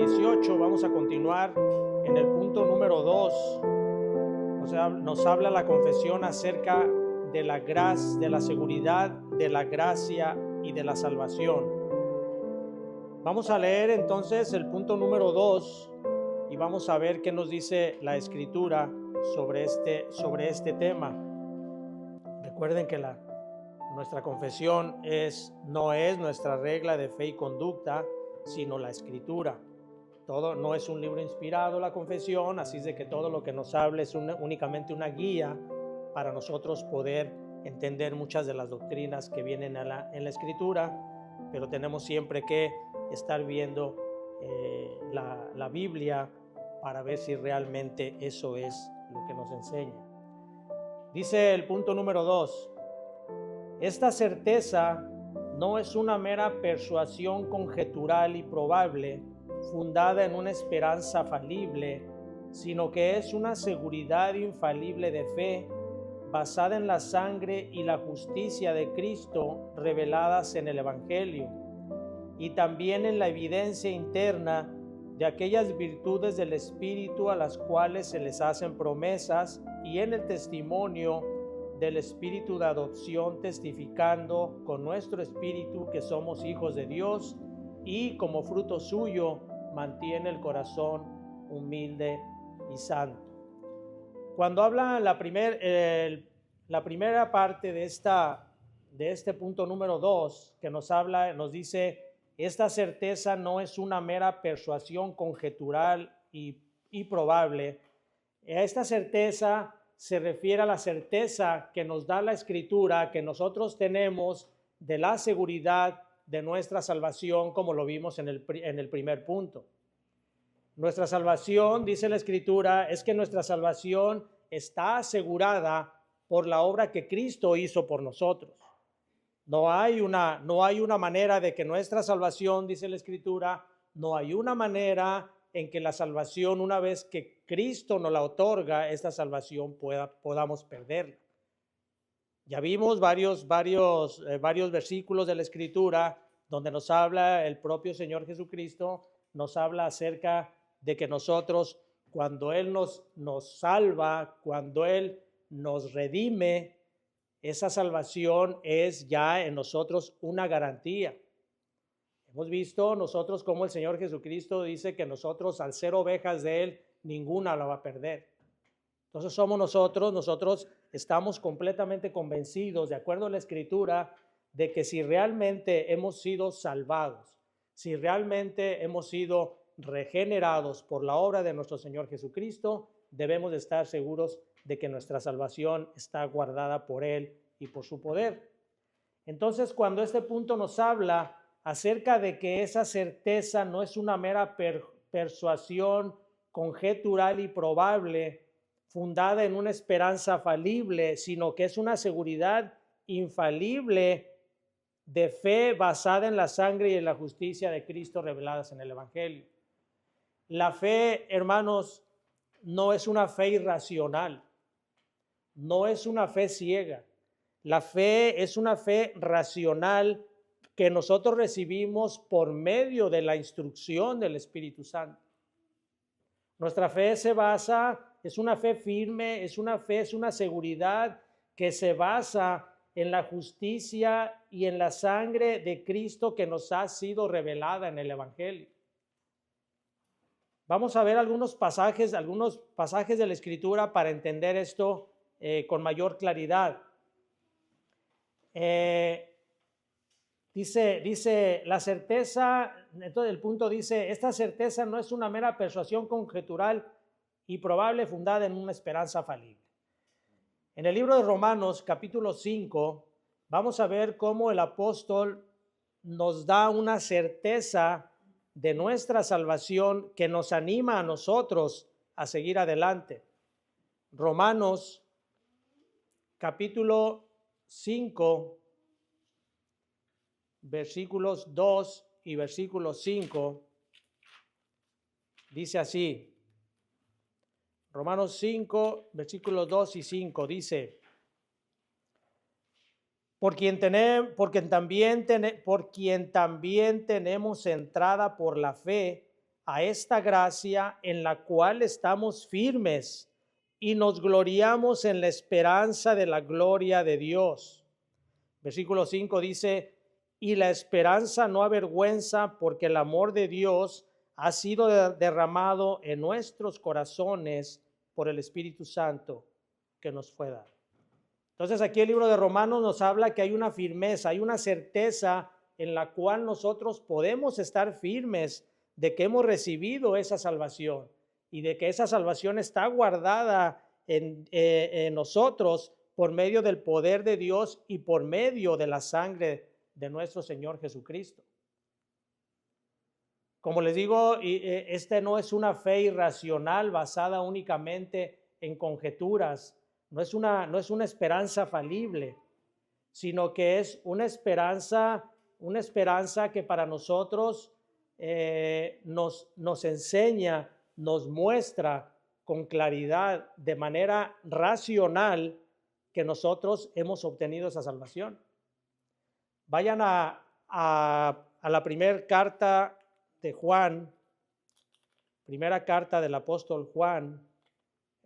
18 vamos a continuar en el punto número 2. Nos habla la confesión acerca de la gracia, de la seguridad, de la gracia y de la salvación. Vamos a leer entonces el punto número 2 y vamos a ver qué nos dice la Escritura sobre este tema. Recuerden que nuestra confesión no es nuestra regla de fe y conducta, sino la Escritura. No es un libro inspirado la confesión, así es de que todo lo que nos habla es únicamente una guía para nosotros poder entender muchas de las doctrinas que vienen en la Escritura, pero tenemos siempre que estar viendo la Biblia para ver si realmente eso es lo que nos enseña. Dice el punto número 2, esta certeza no es una mera persuasión conjetural y probable, fundada en una esperanza falible, sino que es una seguridad infalible de fe, basada en la sangre y la justicia de Cristo reveladas en el Evangelio, y también en la evidencia interna de aquellas virtudes del Espíritu a las cuales se les hacen promesas, y en el testimonio del Espíritu de adopción, testificando con nuestro espíritu que somos hijos de Dios, y como fruto suyo mantiene el corazón humilde y santo. Cuando habla la primera parte de este punto número 2, que nos dice, esta certeza no es una mera persuasión conjetural y probable. Esta certeza se refiere a la certeza que nos da la Escritura, que nosotros tenemos de la seguridad de nuestra salvación, como lo vimos en el primer punto. Nuestra salvación, dice la Escritura, es que nuestra salvación está asegurada por la obra que Cristo hizo por nosotros. No hay una manera de que nuestra salvación, dice la Escritura, no hay una manera en que la salvación, una vez que Cristo nos la otorga, esta salvación podamos perderla. Ya vimos varios versículos de la Escritura donde nos habla el propio Señor Jesucristo, nos habla acerca de que nosotros, cuando Él nos salva, cuando Él nos redime, esa salvación es ya en nosotros una garantía. Hemos visto nosotros cómo el Señor Jesucristo dice que nosotros, al ser ovejas de Él, ninguna la va a perder. Entonces somos nosotros estamos completamente convencidos, de acuerdo a la Escritura, de que si realmente hemos sido salvados, si realmente hemos sido regenerados por la obra de nuestro Señor Jesucristo, debemos de estar seguros de que nuestra salvación está guardada por Él y por su poder. Entonces, cuando este punto nos habla acerca de que esa certeza no es una mera persuasión conjetural y probable, fundada en una esperanza falible, sino que es una seguridad infalible de fe basada en la sangre y en la justicia de Cristo reveladas en el Evangelio. La fe, hermanos, no es una fe irracional, no es una fe ciega. La fe es una fe racional que nosotros recibimos por medio de la instrucción del Espíritu Santo. Nuestra fe es una fe firme, es una seguridad que se basa en la justicia y en la sangre de Cristo que nos ha sido revelada en el Evangelio. Vamos a ver algunos pasajes de la Escritura para entender esto con mayor claridad. Dice la certeza, entonces el punto dice, esta certeza no es una mera persuasión conjetural y probable fundada en una esperanza falible. En el libro de Romanos, capítulo 5, vamos a ver cómo el apóstol nos da una certeza de nuestra salvación que nos anima a nosotros a seguir adelante. Romanos, capítulo 5, versículos 2 y versículo 5, dice así. Romanos 5, versículos 2 y 5 dice, por quien también tenemos entrada por la fe a esta gracia en la cual estamos firmes y nos gloriamos en la esperanza de la gloria de Dios. Versículo 5 dice, y la esperanza no avergüenza, porque el amor de Dios ha sido derramado en nuestros corazones por el Espíritu Santo que nos fue dado. Entonces aquí el libro de Romanos nos habla que hay una firmeza, hay una certeza en la cual nosotros podemos estar firmes de que hemos recibido esa salvación y de que esa salvación está guardada en nosotros por medio del poder de Dios y por medio de la sangre de nuestro Señor Jesucristo. Como les digo, este no es una fe irracional basada únicamente en conjeturas, no es una esperanza falible, sino que es una esperanza que para nosotros nos enseña, nos muestra con claridad, de manera racional, que nosotros hemos obtenido esa salvación. Vayan a la primera carta de Juan, primera carta del apóstol Juan,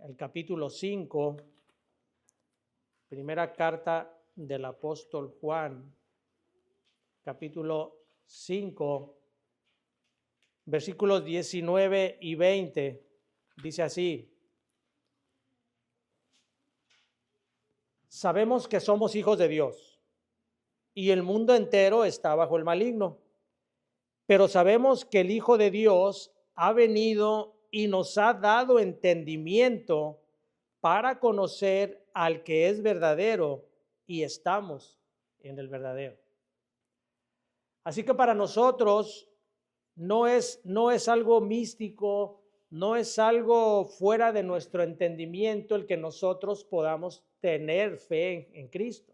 el capítulo 5, primera carta del apóstol Juan, capítulo 5, versículos 19 y 20, dice así: sabemos que somos hijos de Dios y el mundo entero está bajo el maligno, pero sabemos que el Hijo de Dios ha venido y nos ha dado entendimiento para conocer al que es verdadero, y estamos en el verdadero. Así que para nosotros no es algo místico, no es algo fuera de nuestro entendimiento el que nosotros podamos tener fe en Cristo.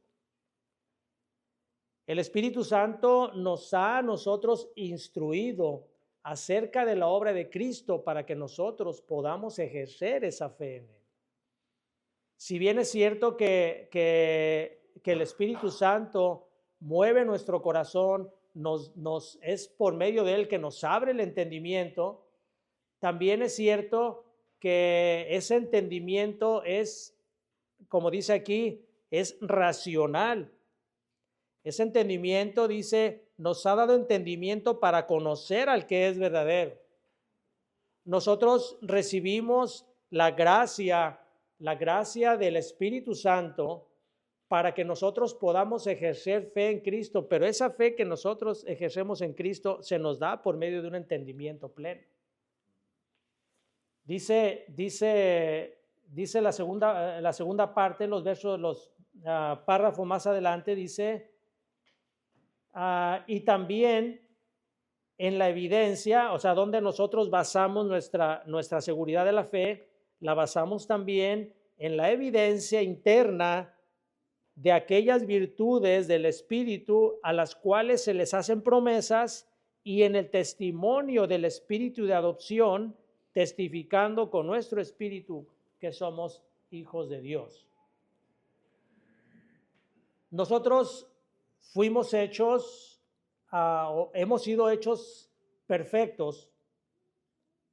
El Espíritu Santo nos ha a nosotros instruido acerca de la obra de Cristo para que nosotros podamos ejercer esa fe en Él. Si bien es cierto que el Espíritu Santo mueve nuestro corazón, es por medio de Él que nos abre el entendimiento, también es cierto que ese entendimiento es, como dice aquí, es racional. Ese entendimiento, dice, nos ha dado entendimiento para conocer al que es verdadero. Nosotros recibimos la gracia del Espíritu Santo para que nosotros podamos ejercer fe en Cristo, pero esa fe que nosotros ejercemos en Cristo se nos da por medio de un entendimiento pleno. Dice la segunda parte, los versos, los párrafos más adelante, dice, y también en la evidencia, o sea, donde nosotros basamos nuestra seguridad de la fe, la basamos también en la evidencia interna de aquellas virtudes del Espíritu a las cuales se les hacen promesas, y en el testimonio del Espíritu de adopción, testificando con nuestro espíritu que somos hijos de Dios. Nosotros fuimos hechos, hemos sido hechos perfectos,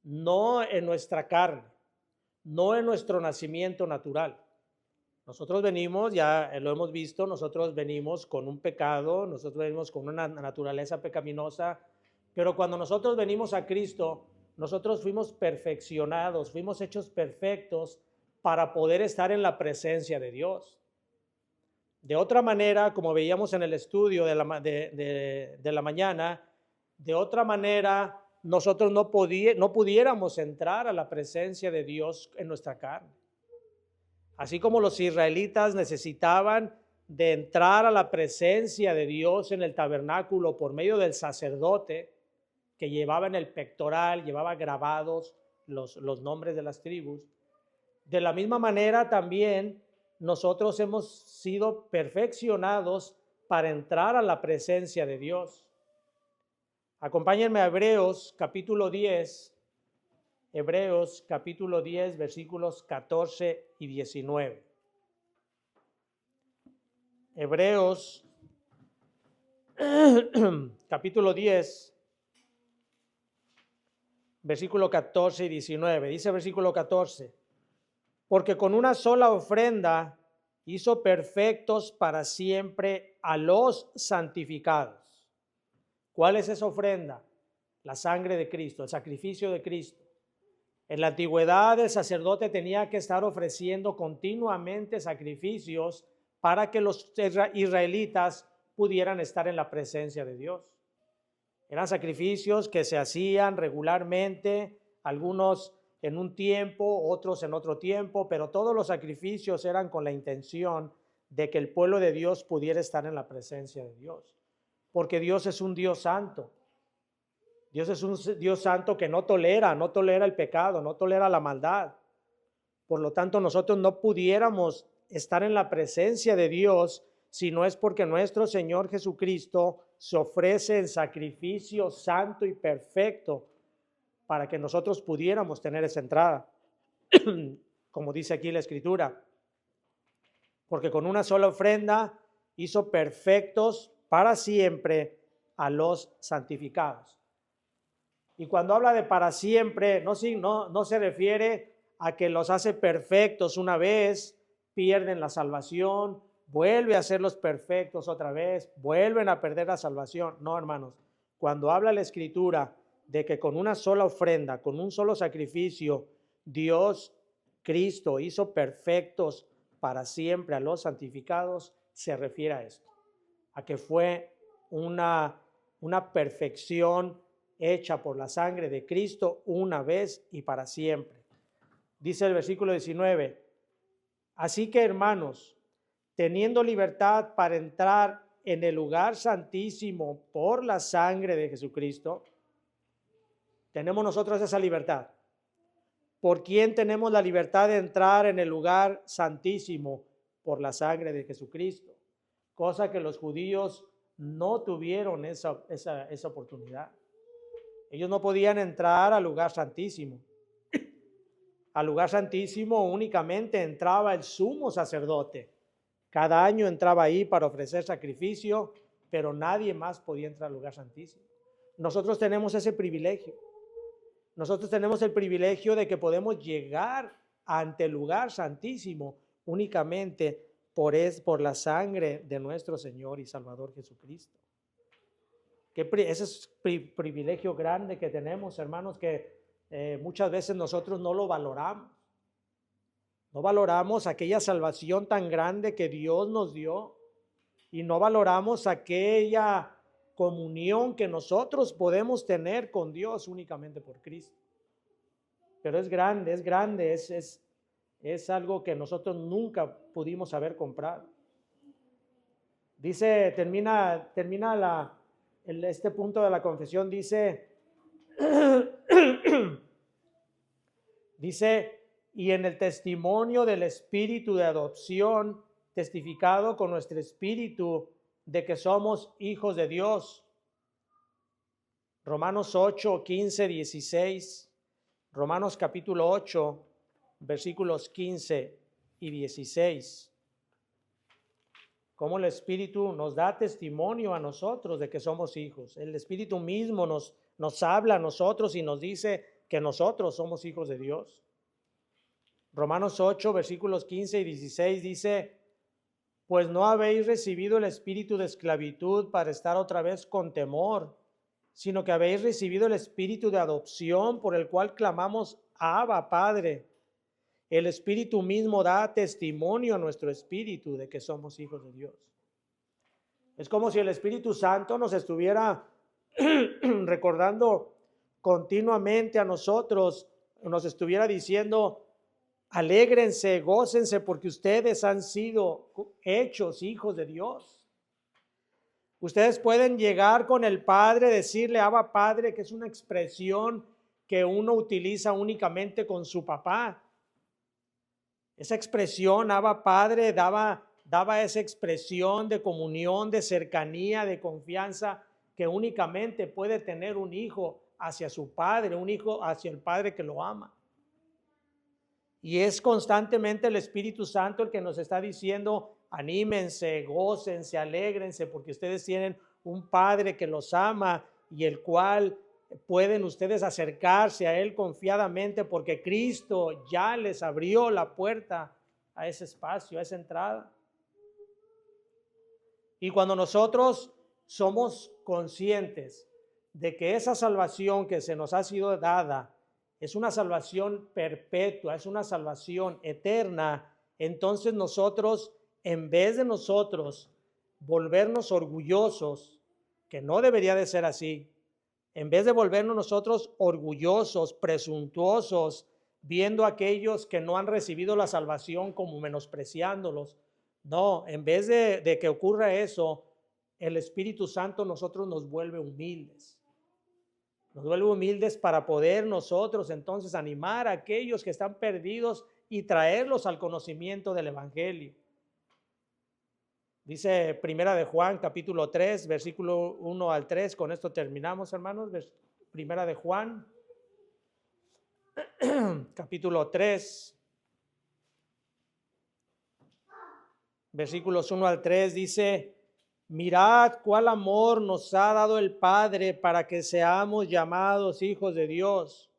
no en nuestra carne, no en nuestro nacimiento natural. Nosotros venimos, ya lo hemos visto, nosotros venimos con un pecado, nosotros venimos con una naturaleza pecaminosa, pero cuando nosotros venimos a Cristo, nosotros fuimos perfeccionados, fuimos hechos perfectos para poder estar en la presencia de Dios. De otra manera, como veíamos en el estudio de la mañana, de otra manera nosotros no pudiéramos entrar a la presencia de Dios en nuestra carne. Así como los israelitas necesitaban de entrar a la presencia de Dios en el tabernáculo por medio del sacerdote que llevaba en el pectoral, llevaba grabados los nombres de las tribus, de la misma manera también nosotros hemos sido perfeccionados para entrar a la presencia de Dios. Acompáñenme a Hebreos capítulo 10, versículos 14 y 19. Hebreos capítulo 10, versículo 14 y 19. Dice versículo 14, porque con una sola ofrenda hizo perfectos para siempre a los santificados. ¿Cuál es esa ofrenda? La sangre de Cristo, el sacrificio de Cristo. En la antigüedad el sacerdote tenía que estar ofreciendo continuamente sacrificios para que los israelitas pudieran estar en la presencia de Dios. Eran sacrificios que se hacían regularmente, algunos en un tiempo, otros en otro tiempo, pero todos los sacrificios eran con la intención de que el pueblo de Dios pudiera estar en la presencia de Dios. Porque Dios es un Dios santo. Dios es un Dios santo que no tolera el pecado, no tolera la maldad. Por lo tanto, nosotros no pudiéramos estar en la presencia de Dios si no es porque nuestro Señor Jesucristo se ofrece en sacrificio santo y perfecto para que nosotros pudiéramos tener esa entrada, como dice aquí la Escritura. Porque con una sola ofrenda hizo perfectos para siempre a los santificados. Y cuando habla de para siempre, no se refiere a que los hace perfectos una vez, pierden la salvación, vuelve a hacerlos perfectos otra vez, vuelven a perder la salvación. No, hermanos, cuando habla la Escritura de que con una sola ofrenda, con un solo sacrificio, Dios, Cristo, hizo perfectos para siempre a los santificados, se refiere a esto, a que fue una perfección hecha por la sangre de Cristo una vez y para siempre. Dice el versículo 19, así que hermanos, teniendo libertad para entrar en el lugar santísimo por la sangre de Jesucristo, tenemos nosotros esa libertad. ¿Por quién tenemos la libertad de entrar en el lugar santísimo? Por la sangre de Jesucristo, cosa que los judíos no tuvieron esa oportunidad. Ellos no podían entrar al lugar santísimo. Al lugar santísimo únicamente entraba el sumo sacerdote. Cada año entraba ahí para ofrecer sacrificio, pero nadie más podía entrar al lugar santísimo. Nosotros tenemos ese privilegio. Nosotros tenemos el privilegio de que podemos llegar ante el lugar santísimo únicamente por la sangre de nuestro Señor y Salvador Jesucristo. Ese es privilegio grande que tenemos, hermanos, que muchas veces nosotros no lo valoramos. No valoramos aquella salvación tan grande que Dios nos dio y no valoramos aquella comunión que nosotros podemos tener con Dios únicamente por Cristo. Pero es grande, es algo que nosotros nunca pudimos haber comprado. Dice, termina este punto de la confesión, dice, y en el testimonio del espíritu de adopción, testificado con nuestro espíritu de que somos hijos de Dios. Romanos 8, 15, 16. Romanos capítulo 8, versículos 15 y 16. Cómo el Espíritu nos da testimonio a nosotros de que somos hijos. El Espíritu mismo nos habla a nosotros y nos dice que nosotros somos hijos de Dios. Romanos 8, versículos 15 y 16 dice, pues no habéis recibido el espíritu de esclavitud para estar otra vez con temor, sino que habéis recibido el espíritu de adopción por el cual clamamos, Abba, Padre. El Espíritu mismo da testimonio a nuestro espíritu de que somos hijos de Dios. Es como si el Espíritu Santo nos estuviera recordando continuamente a nosotros, nos estuviera diciendo, alégrense, gócense porque ustedes han sido hechos hijos de Dios. Ustedes pueden llegar con el Padre, decirle Abba Padre, que es una expresión que uno utiliza únicamente con su papá. Esa expresión, Abba Padre, daba esa expresión de comunión, de cercanía, de confianza que únicamente puede tener un hijo hacia su padre, un hijo hacia el Padre que lo ama. Y es constantemente el Espíritu Santo el que nos está diciendo, anímense, gócense, alégrense, porque ustedes tienen un Padre que los ama y el cual pueden ustedes acercarse a Él confiadamente porque Cristo ya les abrió la puerta a ese espacio, a esa entrada. Y cuando nosotros somos conscientes de que esa salvación que se nos ha sido dada es una salvación perpetua, es una salvación eterna, entonces nosotros, en vez de nosotros volvernos orgullosos, que no debería de ser así, en vez de volvernos nosotros orgullosos, presuntuosos, viendo a aquellos que no han recibido la salvación como menospreciándolos, no, en vez de que ocurra eso, el Espíritu Santo nosotros nos vuelve humildes. Nos vuelve humildes para poder nosotros entonces animar a aquellos que están perdidos y traerlos al conocimiento del Evangelio. Dice Primera de Juan, capítulo 3, versículo 1 al 3. Con esto terminamos, hermanos. Primera de Juan, capítulo 3, versículos 1 al 3, dice: mirad cuál amor nos ha dado el Padre para que seamos llamados hijos de Dios.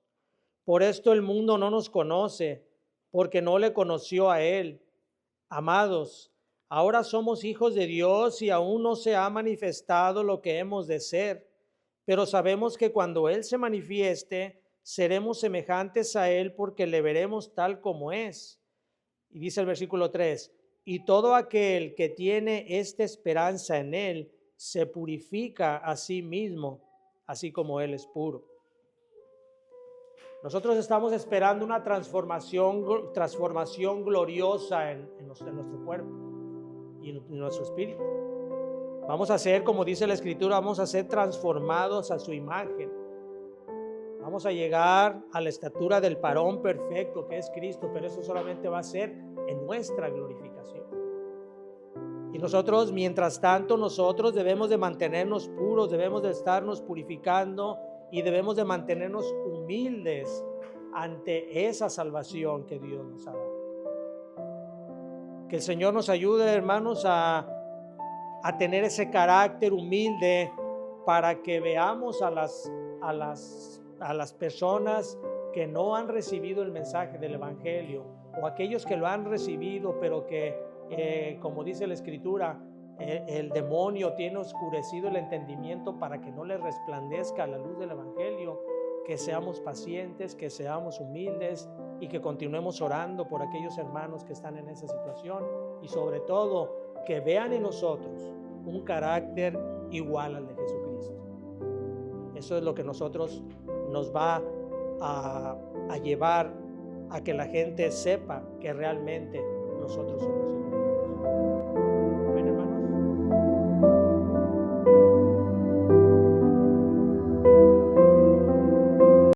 Por esto el mundo no nos conoce, porque no le conoció a Él. Amados, ahora somos hijos de Dios y aún no se ha manifestado lo que hemos de ser, pero sabemos que cuando Él se manifieste, seremos semejantes a Él porque le veremos tal como es. Y dice el versículo 3, y todo aquel que tiene esta esperanza en Él se purifica a sí mismo, así como Él es puro. Nosotros estamos esperando una transformación gloriosa en nuestro cuerpo y en nuestro espíritu. Vamos a ser, como dice la Escritura, vamos a ser transformados a su imagen. Vamos a llegar a la estatura del varón perfecto que es Cristo, pero eso solamente va a ser en nuestra glorificación. Y nosotros, mientras tanto, nosotros debemos de mantenernos puros, debemos de estarnos purificando y debemos de mantenernos humildes ante esa salvación que Dios nos ha dado. Que el Señor nos ayude, hermanos, a tener ese carácter humilde para que veamos a las personas que no han recibido el mensaje del Evangelio, o aquellos que lo han recibido, pero que, como dice la Escritura, el demonio tiene oscurecido el entendimiento para que no le resplandezca la luz del Evangelio. Que seamos pacientes, que seamos humildes y que continuemos orando por aquellos hermanos que están en esa situación, y sobre todo que vean en nosotros un carácter igual al de Jesucristo. Eso es lo que nosotros nos va a llevar a que la gente sepa que realmente nosotros somos iguales.